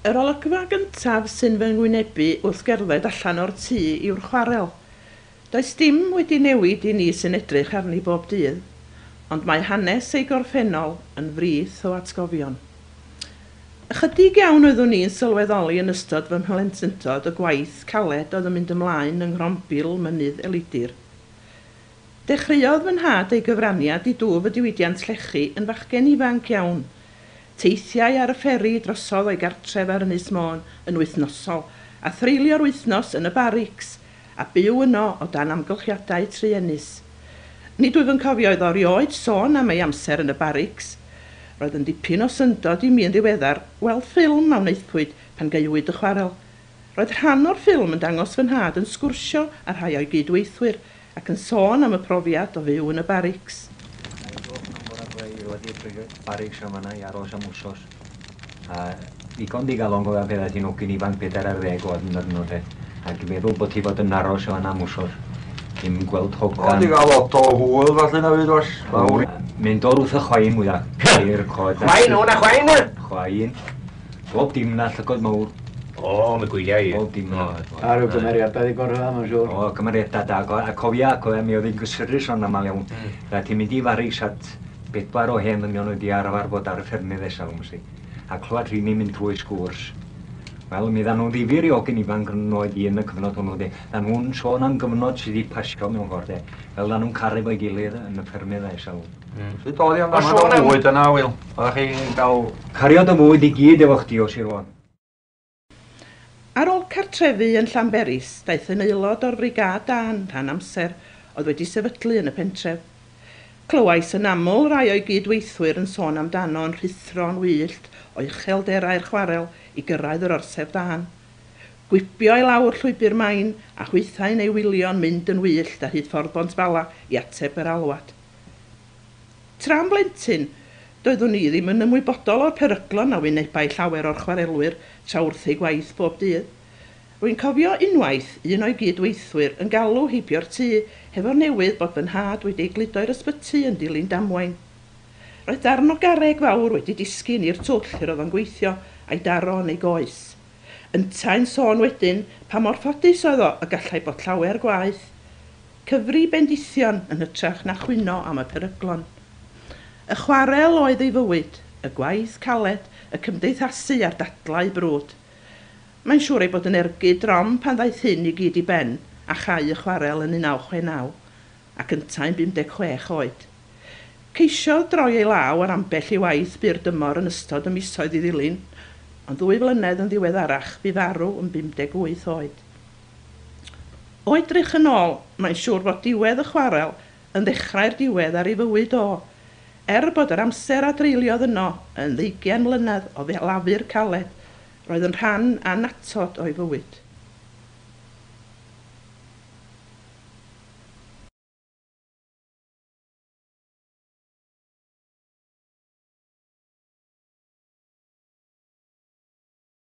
Yr olygfa gyntaf sy'n fy ngwynebu wrth gerdded allan o'r tŷ yw'r chwarel. Does dim wedi newid i ni sy'n edrych arni bob dydd, ond mae hanes ei gorffennol yn frith o atgofion. Ychydig iawn oeddwn ni'n sylweddoli yn ystod fy mhlentyntoedd y gwaith caled oedd yn mynd ymlaen yng Nghrombil Mynydd Elidir. Dechreuodd fy nhad ei gyfraniad i dwf y diwydiant llechi yn fachgen ifanc iawn. Teithiau ar y fferi drosodd o'i gartref ar Ynys Môn yn wythnosol, a threulio'r wythnos yn y barics, a byw yno o dan amgylchiadau truenus. Nid wyf yn cofio iddo erioed sôn am ei amser yn y barics. Roedd yn dipyn o syndod i mi yn ddiweddar weld ffilm a wnaethpwyd pan gaiwyd y chwarel. Roedd rhan o'r ffilm yn dangos fy nhad yn sgwrsio a rhai o'i gydweithwyr ac yn sôn am y profiad o fyw yn y barics. Barics am yna i aros am wsos. Digon digalon gofio beth ydyn nhw gyn ifanc 4 ar 10 oedd yn ydyn nhw. Ac i meddwl bod ti fod yn aros am yna am wsos. Dim gweld hogan. Oedd i gael lot o hwyl falle na fyd os. Mynd o'r wrth y chwain mwyaf. Chwain o na chwain? Chwain. Bob dim na llygod mawr. O, mae gwyliau i. Bob dim na. A rhyw gymeriadau i gorfod am yn siŵr. O, gymeriadau da. A cofia, mi oedd hi'n gysurus o'n amal iawn. Ti'n mynd i faris at 4 o hen ddynion wedi arfarfod ar y ffermydd esal mwysig. A clywed rhywun mynd trwy sgwrs. Wel, mi dda nhw'n ddifur i ogyn ifanc yn oed i yn y cyfnod hwnnw. Da nhw'n sôn am gyfnod sydd wedi pasio mewn ffordd. Fel da nhw'n caru fo'i gilydd yn y ffermydd esal. Sut oedd i amdano o fwyd yna, Wil? Oeddech chi'n cael... Cariod y fwyd i gyd efo chdi o Sir Fôn. Ar ôl cartrefu yn Llanberis, daeth yn aelod o'r Frigad Dan rhan amser oedd wedi sefydlu yn y pentref. Clywais yn aml rai o'i gydweithwyr yn sôn amdano'n rhuthro'n wyllt o uchelderau'r chwarel i gyrraedd yr orsef Dan. Gwipio i lawr llwybr Main a chwythau'n ei wylio'n mynd yn wyllt a hyd ffordd Bontbala i ateb yr alwad. Tra'n blentyn, doeddwn ni ddim yn ymwybodol o'r peryglon a wynebau llawer o'r chwarelwyr tra wrth ei gwaith bob dydd. Rwy'n cofio unwaith un o'i gydweithwyr yn galw heibio'r tŷ hefo'r newydd bod fy nhad wedi ei gludoi'r ysbyty yn dilyn damwain. Roedd darn o garreg fawr wedi disgyn i'r twll yr oedd yn gweithio a'i daro yn ei goes. Yntau'n sôn wedyn pa mor ffodus oedd o y gallai bod llawer gwaith. Cyfri bendithion yn hytrach na chwyno am y peryglon. Y chwarel oedd ei fywyd, y gwaith caled, y cymdeithasu a'r dadlau brwd. Mae'n siŵr ei bod yn ergyd drom pan ddaeth hyn i gyd i ben a chau y chwarel yn 1969 ac yntau'n 56 oed. Ceisiodd droi ei law ar ambell i waith byr dymor yn ystod y misoedd i ddilyn, ond 2 flynedd yn ddiweddarach bu farw yn 58 oed. O edrych yn ôl, mae'n siŵr bod diwedd y chwarel yn ddechrau'r diwedd ar ei fywyd o, bod yr amser a dreuliodd yno yn 20 mlynedd o lafu'r caled, roedd yn rhan anatod o'i fywyd.